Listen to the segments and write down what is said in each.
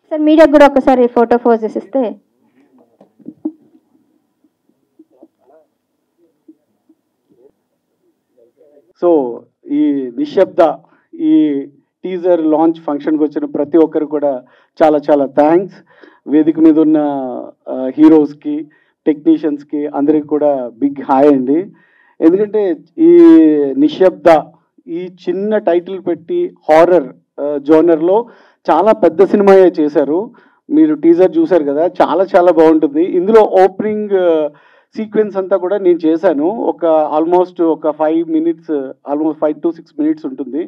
Sir మీడియాకు కూడా ఒకసారి ఫోటో పోజెస్ ఇస్తే. సో ఈ నిశ్శబ్ద ఈ టీజర్ లాంచ్ ఫంక్షన్కి వచ్చిన ప్రతి ఒక్కరు కూడా చాలా చాలా థ్యాంక్స్. వేదిక మీద ఉన్న హీరోస్కి, టెక్నీషియన్స్కి అందరికి కూడా బిగ్ హాయ్ అండి. ఎందుకంటే ఈ నిశ్శబ్ద ఈ చిన్న టైటిల్ పెట్టి హారర్ జోనర్లో చాలా పెద్ద సినిమాయే చేశారు. మీరు టీజర్ చూశారు కదా, చాలా చాలా బాగుంటుంది. ఇందులో ఓపెనింగ్ సీక్వెన్స్ అంతా కూడా నేను చేశాను. ఆల్మోస్ట్ ఒక 5 minutes, ఆల్మోస్ట్ 5 to 6 minutes ఉంటుంది.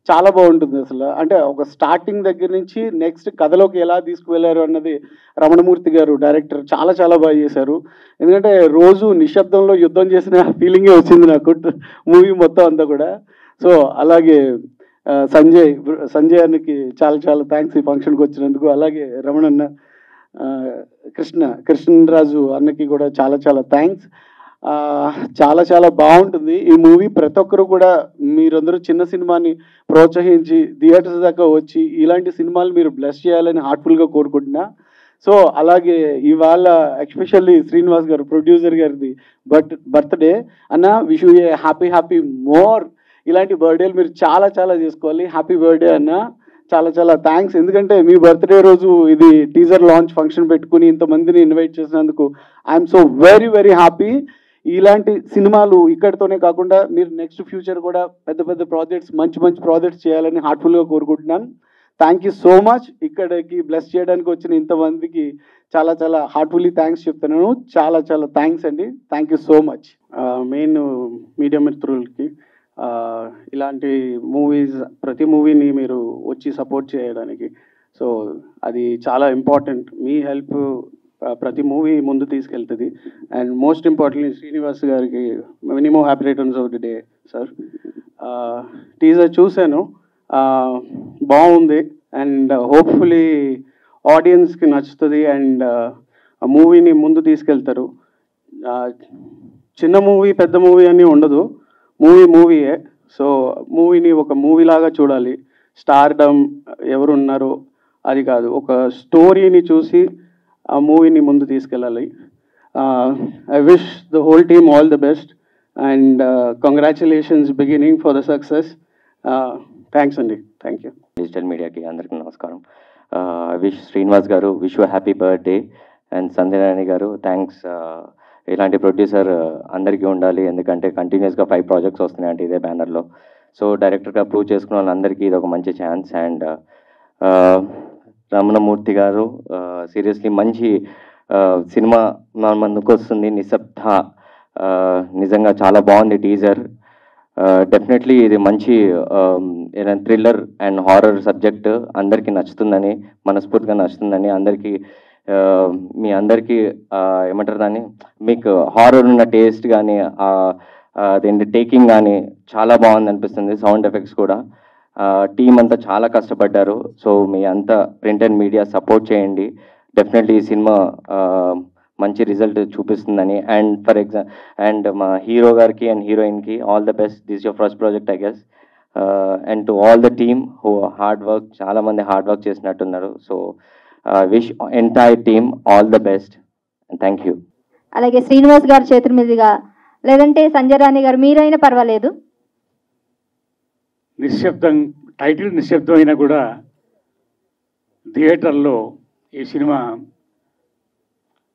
చాలా బాగుంటుంది అసలు. అంటే ఒక స్టార్టింగ్ దగ్గర నుంచి నెక్స్ట్ కథలోకి ఎలా తీసుకువెళ్ళారు అన్నది రమణమూర్తి గారు డైరెక్టర్ చాలా చాలా బాగా చేశారు. ఎందుకంటే రోజు నిశ్శబ్దంలో యుద్ధం చేసిన ఫీలింగే వచ్చింది నాకు మూవీ మొత్తం అంతా కూడా. సో అలాగే సంజయ్ అన్నకి చాలా చాలా థ్యాంక్స్ ఈ ఫంక్షన్కి వచ్చినందుకు. అలాగే రమణన్న, కృష్ణరాజు అన్నకి కూడా చాలా చాలా థ్యాంక్స్. చాలా చాలా బాగుంటుంది ఈ మూవీ. ప్రతి ఒక్కరు కూడా మీరందరూ చిన్న సినిమాని ప్రోత్సహించి థియేటర్స్ దాకా వచ్చి ఇలాంటి సినిమాలు మీరు బ్లెస్ చేయాలని హార్ట్ఫుల్గా కోరుకుంటున్నా. సో అలాగే ఇవాళ ఎస్పెషల్లీ శ్రీనివాస్ గారు ప్రొడ్యూసర్ గారిది బర్త్డే అన్న. Wish you A happy more. ఇలాంటి బర్త్డేలు మీరు చాలా చాలా చేసుకోవాలి. హ్యాపీ బర్త్డే అన్న. చాలా చాలా థ్యాంక్స్. ఎందుకంటే మీ బర్త్డే రోజు ఇది టీజర్ లాంచ్ ఫంక్షన్ పెట్టుకుని ఇంతమందిని ఇన్వైట్ చేసినందుకు ఐఎమ్ సో వెరీ హ్యాపీ. ఇలాంటి సినిమాలు ఇక్కడితోనే కాకుండా మీరు నెక్స్ట్ ఫ్యూచర్ కూడా పెద్ద పెద్ద ప్రాజెక్ట్స్, మంచి ప్రాజెక్ట్స్ చేయాలని హార్ట్ఫుల్గా కోరుకుంటున్నాను. Thank you so much. ఇక్కడికి బ్లెస్ చేయడానికి వచ్చిన ఇంతమందికి చాలా చాలా హార్ట్ఫుల్లీ థ్యాంక్స్ చెప్తున్నాను. చాలా చాలా థ్యాంక్స్ అండి. Thank you so much. Main media మిత్రులకి ఇలాంటి మూవీస్, ప్రతి మూవీని మీరు వచ్చి సపోర్ట్ చేయడానికి, సో అది చాలా ఇంపార్టెంట్. మీ హెల్ప్ ప్రతి మూవీ ముందు తీసుకెళ్తుంది. అండ్ మోస్ట్ ఇంపార్టెంట్లీ శ్రీనివాస్ గారికి many more happy returns of the day sir. Teaser చూశాను, బాగుంది. అండ్ హోప్ఫుల్లీ ఆడియన్స్కి నచ్చుతుంది అండ్ ఆ మూవీని ముందు తీసుకెళ్తారు. చిన్న మూవీ పెద్ద మూవీ అని ఉండదు, మూవీయే. సో మూవీని ఒక మూవీలాగా చూడాలి. స్టార్డమ్ ఎవరున్నారో అది కాదు, ఒక స్టోరీని చూసి ఆ మూవీని ముందు తీసుకెళ్ళాలి. I wish the whole team all the best and congratulations beginning for the success. Thanks అండి. Thank you. డిజిటల్ మీడియాకి అందరికీ నమస్కారం. Wish Srinivas garu wish you happy birthday. And Sandhyanarayana garu thanks. ఇలాంటి ప్రొడ్యూసర్ అందరికీ ఉండాలి, ఎందుకంటే కంటిన్యూస్గా 5 projects వస్తున్నాయంటే ఇదే బ్యానర్లో. సో డైరెక్టర్గా ప్రూవ్ చేసుకున్న వాళ్ళందరికీ ఇది ఒక మంచి ఛాన్స్. అండ్ రమణమూర్తి గారు సీరియస్లీ మంచి సినిమా మన ముందుకు వస్తుంది, నిశ్శబ్ద. నిజంగా చాలా బాగుంది టీజర్. డెఫినెట్లీ ఇది మంచి థ్రిల్లర్ అండ్ హారర్ సబ్జెక్ట్ అందరికీ నచ్చుతుందని, మనస్ఫూర్తిగా నచ్చుతుందని అందరికీ. మీ అందరికీ ఏమంటారు దాన్ని, మీకు హారర్ ఉన్న టేస్ట్ కానీ అదేంటి టేకింగ్ కానీ చాలా బాగుంది అనిపిస్తుంది. సౌండ్ ఎఫెక్ట్స్ కూడా టీం అంతా చాలా కష్టపడ్డారు. సో మీ అంతా ప్రింట్ అండ్ మీడియా సపోర్ట్ చేయండి. డెఫినెట్లీ ఈ సినిమా మంచి రిజల్ట్ చూపిస్తుందని. అండ్ మా హీరో గారికి అండ్ హీరోయిన్కి all the best. This your first project I guess. And to all the team who hard work, చాలామంది హార్డ్ వర్క్ చేసినట్టున్నారు. So wish entire team all the best. Thank you. అలాగే శ్రీనివాస్ గారి చేతుల మీదుగా, లేదంటే సంజయ్ రాణి గారు మీరైనా పర్వాలేదు. నిశ్శబ్దం టైటిల్ నిశ్శబ్దం అయినా కూడా థియేటర్లో ఈ సినిమా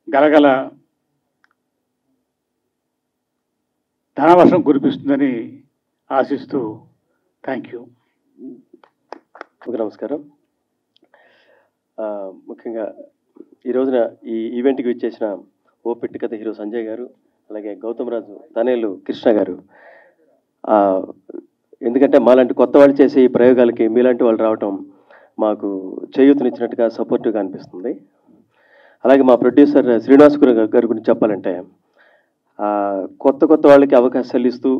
గలగల ధనవర్షం కురిపిస్తుందని ఆశిస్తూ థ్యాంక్ యూ. నమస్కారం. ముఖ్యంగా ఈ రోజున ఈ ఈవెంట్కి విచ్చేసిన ఓ పెట్టికథ హీరో సంజయ్ గారు, అలాగే గౌతమ్ రాజు తనేలు కృష్ణ గారు. ఎందుకంటే మాలాంటి కొత్త వాళ్ళు చేసే ఈ ప్రయోగాలకి మీలాంటి వాళ్ళు రావటం మాకు చేయూతనిచ్చినట్టుగా సపోర్టివ్గా అనిపిస్తుంది. అలాగే మా ప్రొడ్యూసర్ శ్రీనివాస్ గారి గురించి చెప్పాలంటే కొత్త వాళ్ళకి అవకాశాలు ఇస్తూ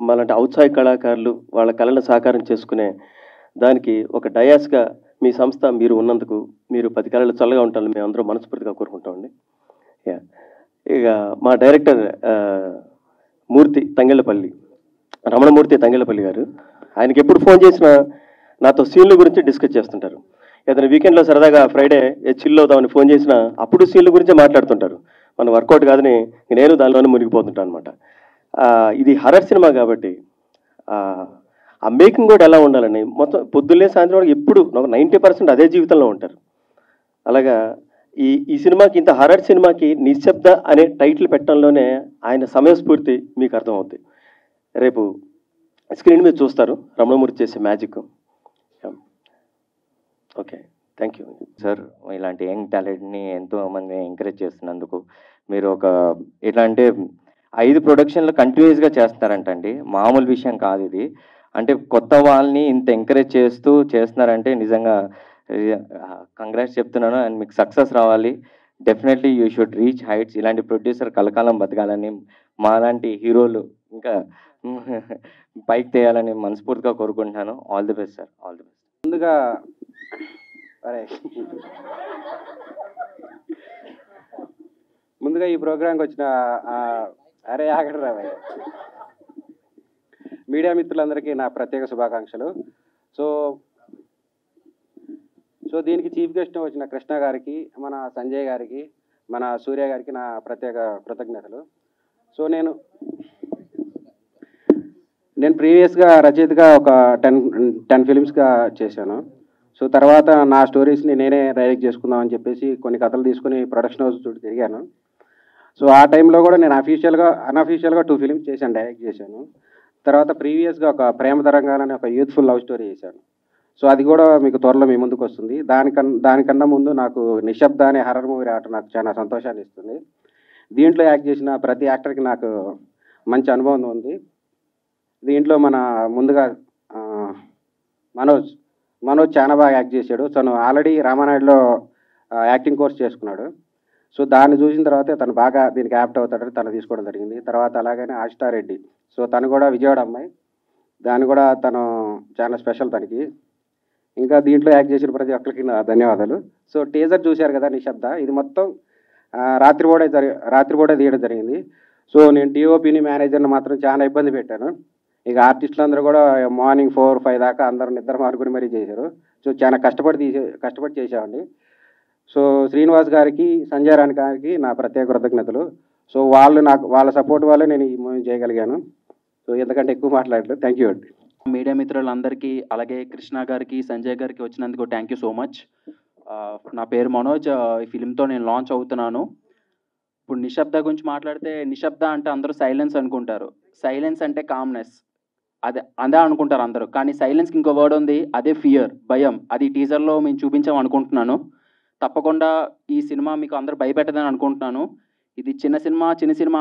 మాలాంటి ఔత్సాహిక కళాకారులు వాళ్ళ కళను సాకారం చేసుకునే దానికి ఒక డయాస్గా మీ సంస్థ మీరు ఉన్నందుకు మీరు 10 కళలు చల్లగా ఉంటారని మేము అందరూ మనస్ఫూర్తిగా కోరుకుంటామండి. ఇక మా డైరెక్టర్ రమణమూర్తి తంగెళ్ళపల్లి గారు, ఆయనకి ఎప్పుడు ఫోన్ చేసినా నాతో సీన్ల గురించి డిస్కస్ చేస్తుంటారు. ఏదైనా వీకెండ్లో సరదాగా ఫ్రైడే చిల్ అవుతామని ఫోన్ చేసినా అప్పుడు సీన్ల గురించే మాట్లాడుతుంటారు. మన వర్కౌట్ కాదని నేను దానిలోనే మునిగిపోతుంటాను అనమాట. ఇది హర్రర్ సినిమా కాబట్టి ఆ మేకింగ్ కూడా ఎలా ఉండాలని మొత్తం పొద్దున్నే సాయంత్రం వరకు ఎప్పుడు 90% అదే జీవితంలో ఉంటారు. అలాగా ఈ సినిమాకి, ఇంత హర్రర్ సినిమాకి నిశ్శబ్ద అనే టైటిల్ పెట్టడంలోనే ఆయన సమయస్ఫూర్తి మీకు అర్థమవుతుంది. రేపు స్క్రీన్ మీద చూస్తారు రమణమూర్తి చేసే magic. Okay, thank you sir. ఇలాంటి యంగ్ టాలెంట్ని ఎంతోమంది ఎంకరేజ్ చేస్తున్నందుకు. మీరు ఎట్లా అంటే 5 ప్రొడక్షన్లు కంటిన్యూస్గా చేస్తున్నారంటండి, మామూలు విషయం కాదు ఇది. అంటే కొత్త వాళ్ళని ఇంత ఎంకరేజ్ చేస్తున్నారంటే నిజంగా కంగ్రాట్స్ చెప్తున్నాను. అండ్ మీకు సక్సెస్ రావాలి. Definitely you should reach heights. ఇలాంటి ప్రొడ్యూసర్ కలకాలం బతకాలని, మాలాంటి హీరోలు ఇంకా పైకి తేయాలని మనస్ఫూర్తిగా కోరుకుంటున్నాను. All the best sir, all the best. ముందుగా ఈ ప్రోగ్రాంకి వచ్చిన ఆగడరా మీడియా మిత్రులందరికీ నా ప్రత్యేక శుభాకాంక్షలు. సో దీనికి చీఫ్ గెస్ట్ వచ్చిన కృష్ణ గారికి, మన సంజయ్ గారికి, మన సూర్య గారికి నా ప్రత్యేక కృతజ్ఞతలు. సో నేను ప్రీవియస్గా రచయితగా ఒక 10 ఫిలిమ్స్గా చేశాను. సో తర్వాత నా స్టోరీస్ని నేనే డైరెక్ట్ చేసుకుందామని చెప్పేసి కొన్ని కథలు తీసుకుని ప్రొడక్షన్ హౌస్ చుట్టూ తిరిగాను. సో ఆ టైంలో కూడా నేను అన్అఫీషియల్గా 2 ఫిలిమ్స్ చేశాను, డైరెక్ట్ చేశాను. తర్వాత ప్రీవియస్గా ఒక ప్రేమ తరంగాలని ఒక యూత్ఫుల్ లవ్ స్టోరీ చేశాను. సో అది కూడా మీకు త్వరలో మీ ముందుకు వస్తుంది. దానికన్నా ముందు నాకు నిశ్శబ్ద అనే హర్రర్ మూవీ రావటం నాకు చాలా సంతోషాన్ని ఇస్తుంది. దీంట్లో యాక్ట్ చేసిన ప్రతి యాక్టర్కి నాకు మంచి అనుభవం ఉంది. దీంట్లో ముందుగా మనోజ్ చాలా బాగా యాక్ట్ చేశాడు. తను ఆల్రెడీ రామానాయుడులో యాక్టింగ్ కోర్స్ చేసుకున్నాడు. సో దాన్ని చూసిన తర్వాత తను బాగా దీనికి యాప్ట్ అవుతాడని తను తీసుకోవడం జరిగింది. తర్వాత అలాగనే ఆశితారెడ్డి, సో తను కూడా విజయవాడ అమ్మాయి, దాన్ని కూడా తను చాలా స్పెషల్ తనకి. ఇంకా దీంట్లో యాక్ట్ చేసిన ప్రతి ఒక్కరికి నా ధన్యవాదాలు. సో టీజర్ చూశారు కదా నిశ్శబ్ద, ఇది మొత్తం రాత్రిపూటే తీయడం జరిగింది. సో నేను డిఓపిని మేనేజర్ని మాత్రం చాలా ఇబ్బంది పెట్టాను. ఇక ఆర్టిస్టులు అందరూ కూడా మార్నింగ్ 4-5 దాకా అందరూ నిద్ర మానుకుని మరీ చేశారు. సో చాలా కష్టపడి చేసామండి. సో శ్రీనివాస్ గారికి, సంజయ్ రాణి గారికి నా ప్రత్యేక కృతజ్ఞతలు. సో వాళ్ళ సపోర్ట్ వల్లే నేను ఈ మూవీ చేయగలిగాను. సో ఎందుకంటే ఎక్కువ మాట్లాడలేదు. థ్యాంక్ యూ అండి. మీడియా మిత్రులందరికీ, అలాగే కృష్ణ గారికి, సంజయ్ గారికి వచ్చినందుకు థ్యాంక్ యూ సో మచ్. నా పేరు మనోజ్. ఈ ఫిలింతో నేను లాంచ్ అవుతున్నాను. ఇప్పుడు నిశ్శబ్ద గురించి మాట్లాడితే, నిశ్శబ్ద అంటే అందరూ సైలెన్స్ అనుకుంటారు. సైలెన్స్ అంటే కామ్నెస్, అదే అనుకుంటారు అందరూ. కానీ సైలెన్స్కి ఇంకో వర్డ్ ఉంది, అదే ఫియర్, భయం. అది టీజర్లో మేము చూపించాం అనుకుంటున్నాను. తప్పకుండా ఈ సినిమా మీకు అందరూ భయపెట్టదని అనుకుంటున్నాను. ఇది చిన్న సినిమా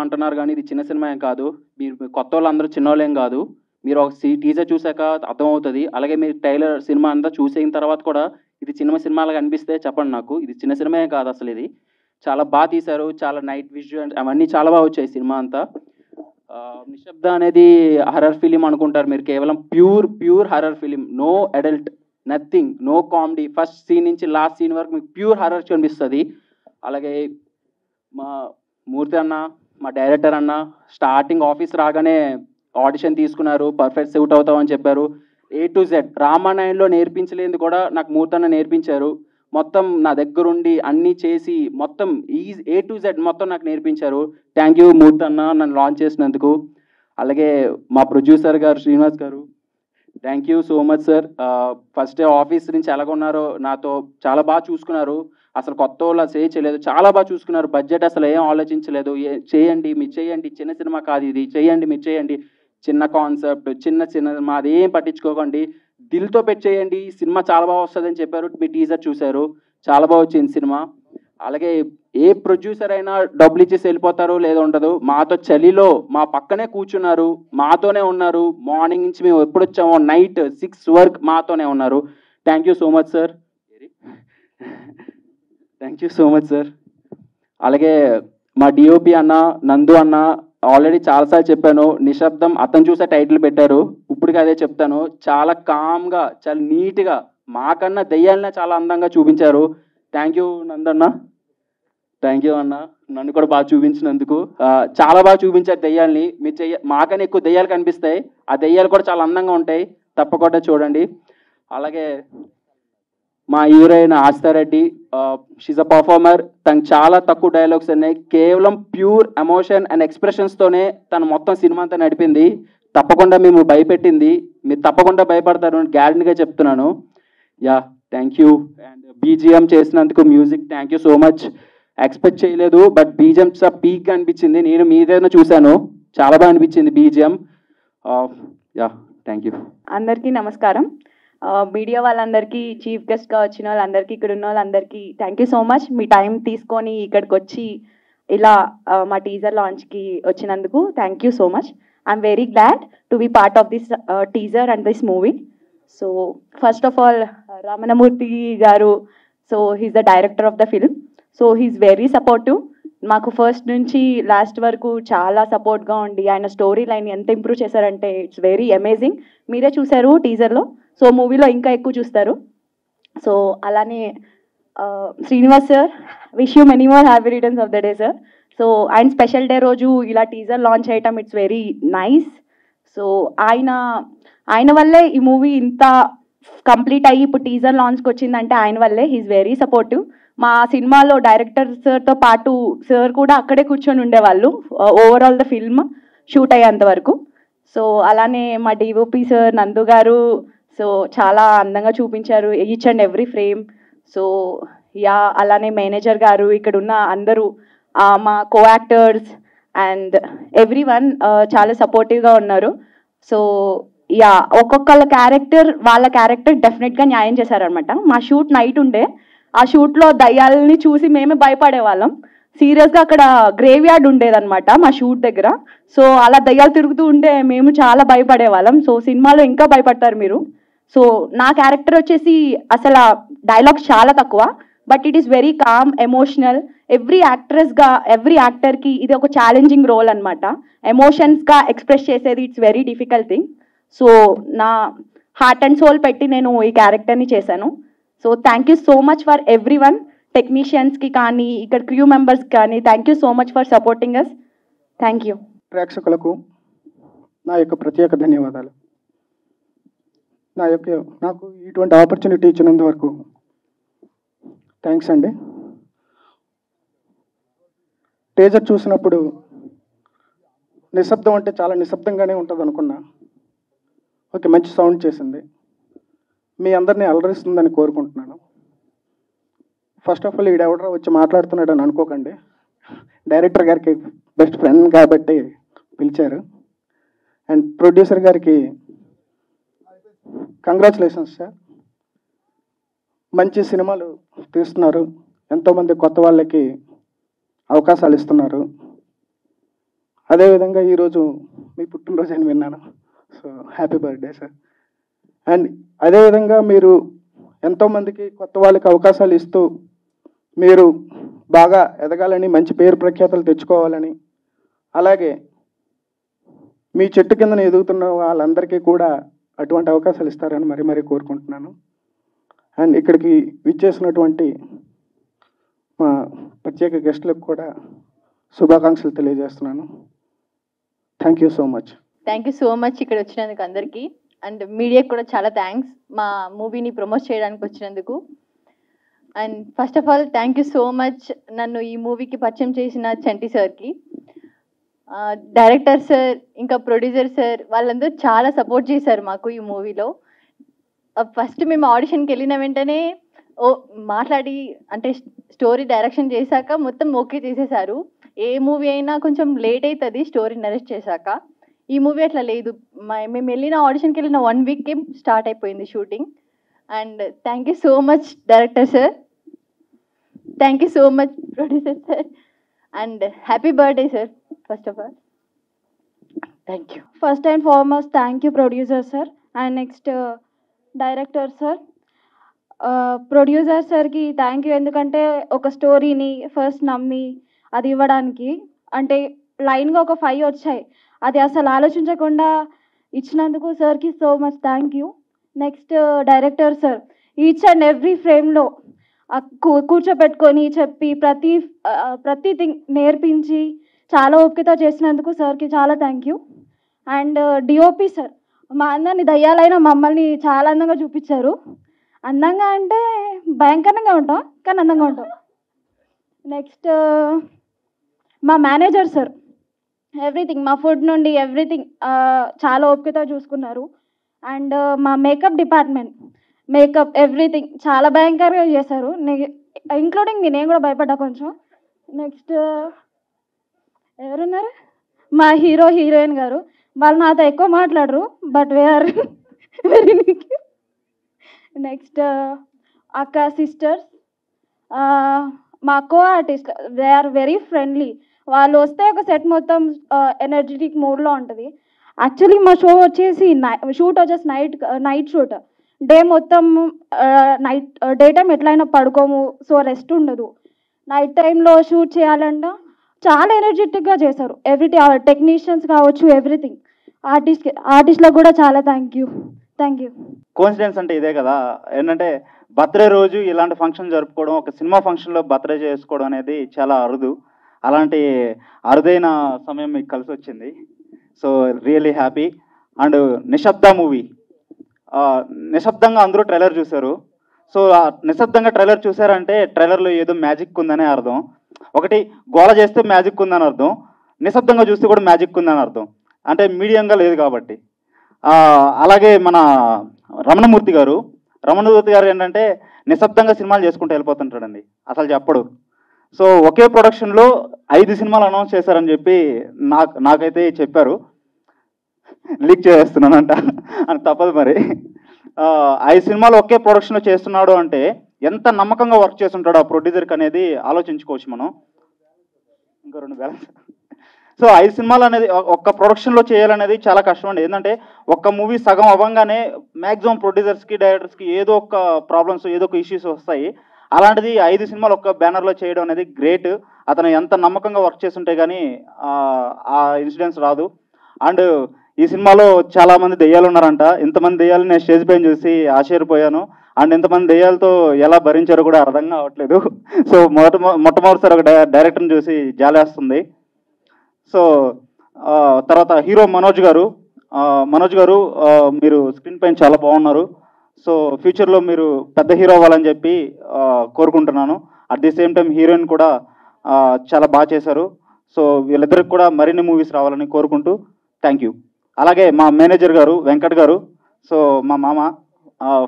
అంటున్నారు, కానీ ఇది చిన్న సినిమా ఏం కాదు. మీరు కొత్త వాళ్ళు అందరూ చిన్నోళ్ళేం కాదు. మీరు ఒక టీజర్ చూసాక అర్థమవుతుంది. అలాగే మీరు ట్రైలర్ సినిమా అంతా చూసిన తర్వాత కూడా ఇది చిన్న సినిమాలాగా అనిపిస్తే చెప్పండి నాకు. ఇది చిన్న సినిమా ఏం కాదు అసలు. ఇది చాలా బాగా తీశారు. చాలా నైట్ విజువల్ అవన్నీ చాలా బాగా వచ్చాయి సినిమా అంతా. నిశ్శబ్ద అనేది హర్రర్ ఫిలిం అనుకుంటారు మీరు. కేవలం pure horror film. No adult, nothing, no comedy. First scene నుంచి లాస్ట్ సీన్ వరకు మీకు ప్యూర్ హర్రర్ కనిపిస్తుంది. అలాగే మా మూర్తి అన్న, మా డైరెక్టర్ అన్న స్టార్టింగ్ ఆఫీస్ రాగానే ఆడిషన్ తీసుకున్నారు. పర్ఫెక్ట్ సూట్ అవుతామని చెప్పారు. A to Z రామానాయుడులో నేర్పించలేనిది కూడా నాకు మూర్తి అన్న నేర్పించారు. మొత్తం నా దగ్గరుండి అన్నీ చేసి మొత్తం A to Z మొత్తం నాకు నేర్పించారు. థ్యాంక్ యూ మూర్తి అన్న, నన్ను లాంచ్ చేసినందుకు. అలాగే మా ప్రొడ్యూసర్ గారు శ్రీనివాస్ గారు, thank you so much sir. First day office నుంచి ఎలాగొన్నారో నాతో చాలా బాగా చూసుకున్నారు. అసలు కొత్త వాళ్ళు చేయలేదు, చాలా బాగా చూసుకున్నారు. బడ్జెట్ అసలు ఏం ఆలోచించలేదు. చేయండి, మీరు చేయండి, చిన్న సినిమా కాదు ఇది, చేయండి, మీరు చేయండి. చిన్న కాన్సెప్ట్, చిన్న సినిమా అదేం పట్టించుకోకండి, దిల్తో పెట్టి చేయండి, సినిమా చాలా బాగా వస్తుందని చెప్పారు. మీ టీజర్ చూశారు, చాలా బాగా వచ్చింది సినిమా. అలాగే ఏ ప్రొడ్యూసర్ అయినా డబ్బులు ఇచ్చేసి వెళ్ళిపోతారు, లేదా ఉండదు. మాతో చలిలో మా పక్కనే కూర్చున్నారు, మాతోనే ఉన్నారు. మార్నింగ్ నుంచి మేము ఎప్పుడు వచ్చామో నైట్ 6 వరకు మాతోనే ఉన్నారు. Thank you so much sir. Thank you so much sir. అలాగే మా డిఓపి అన్న, నందు అన్న, ఆల్రెడీ చాలాసార్లు చెప్పాను, నిశ్శబ్దం అతను చూసే టైటిల్ పెట్టారు. ఇప్పటికీ అదే చెప్తాను. చాలా కామ్గా, చాలా నీట్గా, మాకన్నా దెయ్యాలనే చాలా అందంగా చూపించారు. థ్యాంక్ యూ నందన్న, థ్యాంక్ యూ అన్న, నన్ను కూడా బాగా చూపించినందుకు. చాలా బాగా చూపించారు దెయ్యాల్ని. మీరు మాకన్నా ఎక్కువ దెయ్యాలు కనిపిస్తాయి. ఆ దెయ్యాలు కూడా చాలా అందంగా ఉంటాయి, తప్పకుండా చూడండి. అలాగే మా హీరోయిన్ ఆస్థారెడ్డి, షీజ్ అ పర్ఫార్మర్. తనకు చాలా తక్కువ డైలాగ్స్ ఉన్నాయి, కేవలం ప్యూర్ ఎమోషన్ అండ్ ఎక్స్ప్రెషన్స్తోనే తను మొత్తం సినిమా అంతా నడిపింది. తప్పకుండా మేము భయపెట్టింది, మీరు తప్పకుండా భయపడతారు అని గ్యారంటీగా చెప్తున్నాను. Yeah, thank you. And BGM చేసినందుకు music thank you so much. Expect చేయలేదు, బట్ బీజిఎం పీక్గా అనిపించింది. నేను మీదైనా చూశాను, చాలా బాగా అనిపించింది బీజిఎం. Yeah, thank you. అందరికీ నమస్కారం. మీడియా వాళ్ళందరికీ, చీఫ్ గెస్ట్గా వచ్చిన వాళ్ళందరికీ, ఇక్కడ ఉన్న వాళ్ళందరికీ థ్యాంక్ యూ సో మచ్. మీ టైం తీసుకొని ఇక్కడికి వచ్చి ఇలా మా టీజర్ లాంచ్కి వచ్చినందుకు thank you so much. I'm very glad to be part of this teaser and this movie. So first of all Ramanamurthy garu, so he's the director of the film. So he's very supportive. మాకు first నుంచి last వరకు చాలా సపోర్ట్గా ఉండి ఆయన story line ఎంత improve చేశారంటే it's very amazing. మీరే చూశారు టీజర్లో, సో మూవీలో ఇంకా ఎక్కువ చూస్తారు. సో అలానే Srinivas sir, wish you many more happy returns of the day sir. So ఆయన స్పెషల్ డే రోజు ఇలా టీజర్ లాంచ్ చేయటం ఇట్స్ వెరీ నైస్. సో ఆయన వల్లే ఈ మూవీ ఇంత కంప్లీట్ అయ్యి ఇప్పుడు టీజర్ లాంచ్కి వచ్చిందంటే ఆయన వల్లే. He's very supportive. మా సినిమాలో డైరెక్టర్ సార్తో పాటు సార్ కూడా అక్కడే కూర్చొని ఉండేవాళ్ళు ఓవరాల్ ద ఫిల్మ్ షూట్ అయ్యేంత వరకు. సో అలానే మా డిఓపి సార్ నందు గారు, సో చాలా అందంగా చూపించారు each and every frame. So yeah, అలానే మేనేజర్ గారు, ఇక్కడ ఉన్న అందరూ, మా co actors and every one చాలా సపోర్టివ్గా ఉన్నారు. సో యా, ఒక్కొక్కళ్ళ క్యారెక్టర్ వాళ్ళ క్యారెక్టర్ డెఫినెట్గా న్యాయం చేశారనమాట. మా షూట్ నైట్ ఉండే, ఆ షూట్లో దయ్యాలని చూసి మేమే భయపడేవాళ్ళం. సీరియస్గా అక్కడ గ్రేవ్ యార్డ్ ఉండేదన్నమాట మా షూట్ దగ్గర. సో అలా దయ్యాలు తిరుగుతూ ఉంటే మేము చాలా భయపడేవాళ్ళం. సో సినిమాలో ఇంకా భయపడతారు మీరు. సో నా క్యారెక్టర్ వచ్చేసి అసలు డైలాగ్స్ చాలా తక్కువ, but it is very calm, emotional. Every యాక్టర్కి ఇది ఒక ఛాలెంజింగ్ రోల్ అనమాట. ఎమోషన్స్గా ఎక్స్ప్రెస్ చేసేది it's very difficult thing. So నా హార్ట్ అండ్ సోల్ పెట్టి నేను ఈ క్యారెక్టర్ని చేశాను. So thank you so much for everyone, టెక్నీషియన్స్కి కానీ ఇక్కడ క్రూ మెంబర్స్కి కానీ thank you so much for supporting us. Thank you. ప్రేక్షకులకు నా యొక్క ప్రత్యేక ధన్యవాదాలు. నాకు ఇటువంటి ఆపర్చునిటీ ఇచ్చినందువరకు థ్యాంక్స్ అండి. టీజర్ చూసినప్పుడు నిశ్శబ్దం అంటే చాలా నిశ్శబ్దంగానే ఉంటుంది అనుకున్నా. ఓకే, మంచి సౌండ్ చేసింది, మీ అందరినీ అలరిస్తుందని కోరుకుంటున్నాను. ఫస్ట్ ఆఫ్ ఆల్ ఈడెవడరా వచ్చి మాట్లాడుతున్నాడు అని అనుకోకండి, డైరెక్టర్ గారికి బెస్ట్ ఫ్రెండ్ కాబట్టి పిలిచారు. అండ్ ప్రొడ్యూసర్ గారికి కంగ్రాచులేషన్స్ సార్. మంచి సినిమాలు తీస్తున్నారు, ఎంతోమంది కొత్త వాళ్ళకి అవకాశాలు ఇస్తున్నారు. అదేవిధంగా ఈరోజు మీ పుట్టినరోజు అని విన్నాను, so happy birthday sir. And అదేవిధంగా మీరు ఎంతోమందికి కొత్త వాళ్ళకి అవకాశాలు ఇస్తూ మీరు బాగా ఎదగాలని, మంచి పేరు ప్రఖ్యాతలు తెచ్చుకోవాలని, అలాగే మీ చెట్టు కిందన ఎదుగుతున్న వాళ్ళందరికీ కూడా అటువంటి అవకాశాలు ఇస్తారని మరీ కోరుకుంటున్నాను. అండ్ ఇక్కడికి విచ్చేసినటువంటి మా ప్రత్యేక గెస్టులకు కూడా శుభాకాంక్షలు తెలియజేస్తున్నాను. Thank you so much. Thank you so much ఇక్కడ వచ్చినందుకు అందరికీ. అండ్ మీడియాకి కూడా చాలా థ్యాంక్స్ మా మూవీని ప్రమోట్ చేయడానికి వచ్చినందుకు. And first of all thank you so much నన్ను ఈ మూవీకి పరిచయం చేసిన చంటి సార్కి, డైరెక్టర్ సార్, ఇంకా ప్రొడ్యూసర్ సార్, వాళ్ళందరూ చాలా సపోర్ట్ చేశారు మాకు ఈ మూవీలో. ఫస్ట్ మేము ఆడిషన్కి వెళ్ళిన వెంటనే మాట్లాడి అంటే స్టోరీ డైరెక్షన్ చేశాక మొత్తం ఓకే చేసేసారు. ఏ మూవీ అయినా కొంచెం లేట్ అవుతుంది స్టోరీ నరేట్ చేశాక, ఈ మూవీ అట్లా లేదు. మేము వెళ్ళిన ఆడిషన్కి వెళ్ళిన 1 వీక్కే స్టార్ట్ అయిపోయింది shooting. And thank you so much director sir, thank you so much producer sir, and happy birthday sir first of all. Thank you. First and foremost thank you producer sir and next director sir. Producer సార్కి thank you, ఎందుకంటే ఒక స్టోరీని first నమ్మి అది ఇవ్వడానికి, అంటే లైన్గా ఒక 5 వచ్చాయి, అది అసలు ఆలోచించకుండా ఇచ్చినందుకు సార్కి so much thank you. Next director sir, each and every ఫ్రేమ్లో కూర్చోపెట్టుకొని చెప్పి ప్రతి థింగ్ నేర్పించి చాలా ఓపికతో చేసినందుకు సార్కి చాలా thank you. And DOP sir, మా అందరిని దయ్యాలైన మమ్మల్ని చాలా అందంగా చూపించారు. అందంగా అంటే భయంకరంగా ఉంటాం, కానీ అందంగా ఉంటాం. నెక్స్ట్ మా మేనేజర్ సార్, ఎవ్రీథింగ్, మా ఫుడ్ నుండి ఎవ్రీథింగ్ చాలా ఓపికతో చూసుకున్నారు. అండ్ మా మేకప్ డిపార్ట్మెంట్, మేకప్ ఎవ్రీథింగ్ చాలా భయంకరంగా చేశారు, ఇంక్లూడింగ్ నేను కూడా భయపడ్డా కొంచెం. నెక్స్ట్ ఎవరున్నారు, మా హీరో హీరోయిన్ గారు, వాళ్ళు నాతో ఎక్కువ మాట్లాడరు, బట్ వీఆర్ వెరీ నెక్స్ట్ అక్క సిస్టర్స్, మా co artist, they are very friendly. వాళ్ళు వస్తే ఒక సెట్ మొత్తం ఎనర్జెటిక్ మూడ్లో ఉంటుంది. యాక్చువల్లీ మా షో వచ్చేసి షూట్ వచ్చేసి నైట్ షూట్, డే మొత్తం డే టైం ఎట్లయినా పడుకోము, సో రెస్ట్ ఉండదు. నైట్ టైంలో షూట్ చేయాలంట, చాలా ఎనర్జెటిక్గా చేశారు. టెక్నీషియన్స్ కావచ్చు, ఎవ్రీథింగ్. ఆర్టిస్ట్లకు కూడా చాలా థ్యాంక్ యూ. కోఇన్సిడెన్స్ అంటే ఇదే కదా, ఏంటంటే బర్త్డే రోజు ఇలాంటి ఫంక్షన్ జరుపుకోవడం, ఒక సినిమా ఫంక్షన్లో బర్త్డే చేసుకోవడం అనేది చాలా అరుదు. అలాంటి అరుదైన సమయం మీకు కలిసి వచ్చింది. So really happy. అండ్ నిశ్శబ్ద మూవీ, నిశ్శబ్దంగా అందరూ ట్రైలర్ చూశారు. సో నిశ్శబ్దంగా ట్రైలర్ చూసారంటే ట్రైలర్లో ఏదో మ్యాజిక్ ఉందనే అర్థం. ఒకటి గోల చేస్తే మ్యాజిక్ ఉందని అర్థం, నిశ్శబ్దంగా చూస్తే కూడా మ్యాజిక్ ఉందని అర్థం, అంటే మీడియంగా లేదు కాబట్టి. అలాగే మన రమణమూర్తి గారు ఏంటంటే నిశ్శబ్దంగా సినిమాలు చేసుకుంటూ వెళ్ళిపోతుంటాడండి, అసలు చెప్పడు. సో ఒకే ప్రొడక్షన్లో 5 సినిమాలు అనౌన్స్ చేశారని చెప్పి నాకైతే చెప్పారు. లీక్ చేస్తున్నానంట అని తప్పదు మరి. 5 సినిమాలు ఒకే ప్రొడక్షన్లో చేస్తున్నాడు అంటే ఎంత నమ్మకంగా వర్క్ చేస్తుంటాడు ఆ ప్రొడ్యూసర్కి అనేది ఆలోచించుకోవచ్చు మనం. ఇంకా 2 బ్యాలెన్స్. సో 5 సినిమాలు అనేది ఒక్క ప్రొడక్షన్లో చేయాలనేది చాలా కష్టం అండి. ఏంటంటే ఒక్క మూవీ సగం అవ్వగానే మ్యాక్సిమం ప్రొడ్యూసర్స్కి డైరెక్టర్స్కి ఏదో ఒక ప్రాబ్లమ్స్, ఏదో ఒక ఇష్యూస్ వస్తాయి. అలాంటిది 5 సినిమాలు ఒక్క బ్యానర్లో చేయడం అనేది గ్రేట్. అతను ఎంత నమ్మకంగా వర్క్ చేస్తుంటే కానీ ఆ ఇన్సిడెంట్స్ రాదు. అండ్ ఈ సినిమాలో చాలామంది దెయ్యాలు ఉన్నారంట. ఇంతమంది దెయ్యాలు నేను స్టేజ్ పైన చూసి ఆశ్చర్యపోయాను. అండ్ ఇంతమంది దెయ్యాలతో ఎలా భరించారో కూడా అర్థం కావట్లేదు. సో మొట్టమొదటిసారి ఒక డైరెక్టర్ని చూసి జాలేస్తుంది. సో తర్వాత హీరో మనోజ్ గారు మీరు స్క్రీన్ పైన చాలా బాగున్నారు. సో ఫ్యూచర్లో మీరు పెద్ద హీరో అవ్వాలని చెప్పి కోరుకుంటున్నాను. At the same time heroine కూడా చాలా బాగా చేశారు. సో వీళ్ళిద్దరికి కూడా మరిన్ని మూవీస్ రావాలని కోరుకుంటూ థ్యాంక్ యూ. అలాగే మా మేనేజర్ గారు వెంకట్ గారు, సో మా మామ,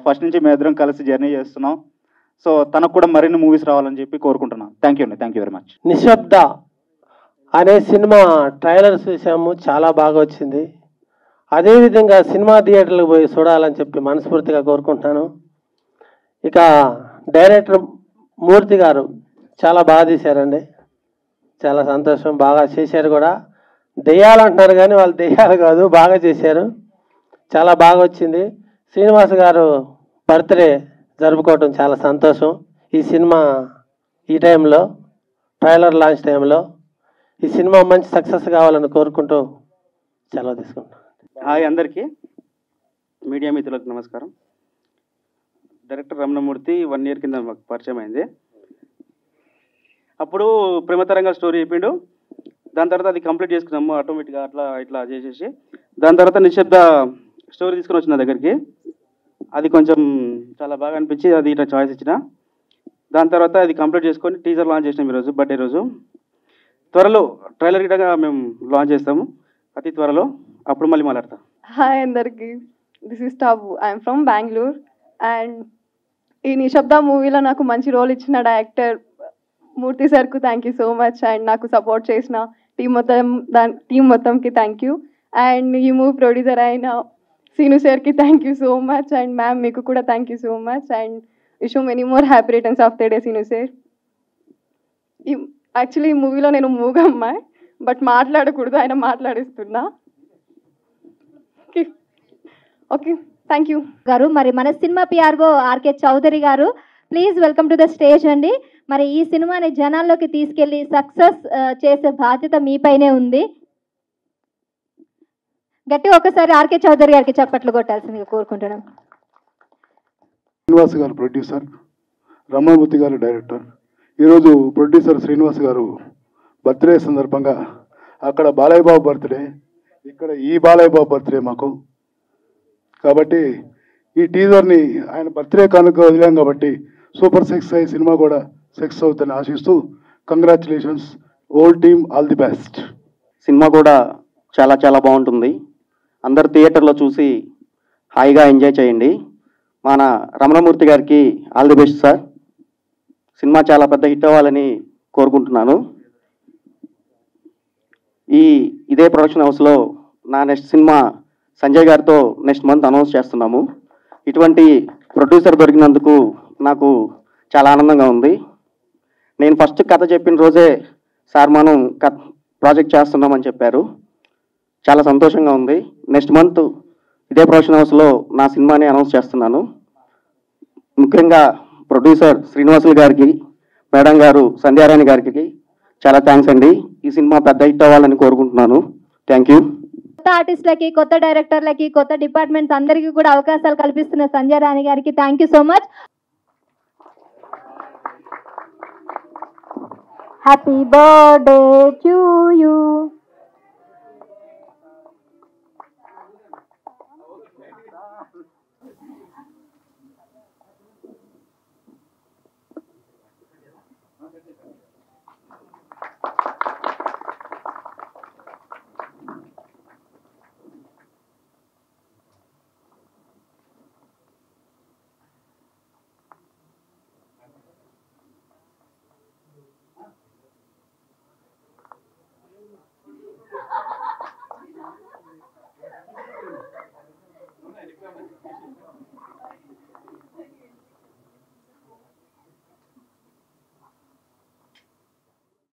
ఫస్ట్ నుంచి మేము ఇద్దరం కలిసి జర్నీ చేస్తున్నాం. సో తనకు కూడా మరిన్ని మూవీస్ రావాలని చెప్పి కోరుకుంటున్నాను. థ్యాంక్ యూ అండి, థ్యాంక్ యూ వెరీ మచ్. నిశ్శబ్ద అనే సినిమా ట్రైలర్ చూసాము, చాలా బాగా వచ్చింది. అదేవిధంగా సినిమా థియేటర్లకు పోయి చూడాలని చెప్పి మనస్ఫూర్తిగా కోరుకుంటున్నాను. ఇక డైరెక్టర్ మూర్తి గారు చాలా బాగా తీశారండి, చాలా సంతోషం, బాగా చేశారు కూడా. దెయ్యాలు అంటున్నారు కానీ వాళ్ళు దెయ్యాలు కాదు, బాగా చేశారు, చాలా బాగా వచ్చింది. శ్రీనివాస్ గారు బర్త్డే జరుపుకోవటం చాలా సంతోషం. ఈ సినిమా ఈ టైంలో, ట్రైలర్ లాంచ్ టైంలో ఈ సినిమా మంచి సక్సెస్ కావాలని కోరుకుంటూ సెలవు తీసుకుంటాం. హాయ్ అందరికీ, మీడియా మిత్రులకు నమస్కారం. డైరెక్టర్ రమణమూర్తి 1 year కింద మాకు పరిచయం అయింది. అప్పుడు ప్రేమతరంగా స్టోరీ చెప్పిండు, దాని తర్వాత అది కంప్లీట్ చేసుకున్నాము ఆటోమేటిక్గా, అట్లా ఇట్లా చేసేసి దాని తర్వాత నిశ్శబ్ద స్టోరీ తీసుకుని వచ్చిన దగ్గరికి. అది కొంచెం చాలా బాగా అనిపించి అది ఇట్లా చాయిస్ ఇచ్చిన. దాని తర్వాత అది కంప్లీట్ చేసుకొని టీజర్ లాంచ్ చేసినాం ఈరోజు, బర్త్డే రోజు. త్వరలో ట్రైలర్ గిటగా మేము లాంచ్ చేస్తాము, అతి త్వరలో. అప్పుడు మళ్ళీ మాట్లాడతాం. హాయ్ అందరికీ, this is Tabu, I'm from Bengaluru. And ఈ నిశ్శబ్ద మూవీలో నాకు మంచి రోల్ ఇచ్చిన డైరెక్టర్ మూర్తి సార్కు thank you so much. And నాకు సపోర్ట్ చేసిన టీం మొత్తంకి థ్యాంక్ యూ. అండ్ ఈ మూవీ ప్రొడ్యూసర్ అయిన సీను సార్కి thank you so much. And ma'am మీకు కూడా thank you so much. And wish you many more happy returns of the day Seenu sir. Actually ఈ మూవీలో నేను మూగమ్మాయి, బట్ మాట్లాడకూడదు, ఆయన మాట్లాడిస్తున్నా. ఓకే, థ్యాంక్ యూ గారు. మరి మన సినిమా పిఆర్ఓ ఆర్కే చౌదరి గారు, please welcome to the stage అండి. మరి ఈ సినిమాని జనాల్లోకి తీసుకెళ్లి సక్సెస్ చేసే బాధ్యత మీపైనే ఉంది. గట్టి ఒకసారి ఆర్కే చౌదరి గారికి చప్పట్లు కొట్టాల్సిందిగా కోరుకుంటున్నాం. శ్రీనివాస్ గారు ప్రొడ్యూసర్, రమణమూర్తి గారు డైరెక్టర్. ఈరోజు ప్రొడ్యూసర్ శ్రీనివాస్ గారు బర్త్డే సందర్భంగా అక్కడ బాలయ్య బాబు బర్త్డే, ఇక్కడ ఈ బాలయ్య బాబు బర్త్డే మాకు. కాబట్టి ఈ టీజర్ని ఆయన బర్త్డే కానుక వదిలాం కాబట్టి సూపర్ సెక్స్ అయ్యే సినిమా కూడా సెక్స్ అవుతుందని ఆశిస్తూ congratulations all team, all the best. సినిమా కూడా చాలా చాలా బాగుంటుంది. అందరు థియేటర్లో చూసి హాయిగా ఎంజాయ్ చేయండి. మన రమణమూర్తి గారికి all the best sir. Cinema చాలా పెద్ద హిట్ అవ్వాలని కోరుకుంటున్నాను. ఇదే ప్రొడక్షన్ హౌస్లో నా నెక్స్ట్ సినిమా సంజయ్ గారితో నెక్స్ట్ మంత్ అనౌన్స్ చేస్తున్నాము. ఇటువంటి ప్రొడ్యూసర్ దొరికినందుకు నాకు చాలా ఆనందంగా ఉంది. నేను ఫస్ట్ కథ చెప్పిన రోజే సార్ మనం ప్రాజెక్ట్ చేస్తున్నామని చెప్పారు. చాలా సంతోషంగా ఉంది. నెక్స్ట్ మంత్ ఇదే ప్రొడక్షన్ హౌస్లో నా సినిమాని అనౌన్స్ చేస్తున్నాను. ముఖ్యంగా ప్రొడ్యూసర్ శ్రీనివాసులు గారికి, మేడం గారు సంధ్యారాణి గారికి చాలా థ్యాంక్స్ అండి. ఈ సినిమా పెద్ద హిట్ అవ్వాలని కోరుకుంటున్నాను. Thank you. కొత్త ఆర్టిస్టులకి, కొత్త డైరెక్టర్లకి, కొత్త డిపార్ట్మెంట్స్ అందరికీ కూడా అవకాశాలు కల్పిస్తున్న సంధ్యారాణి గారికి thank you so much. Happy birthday to you.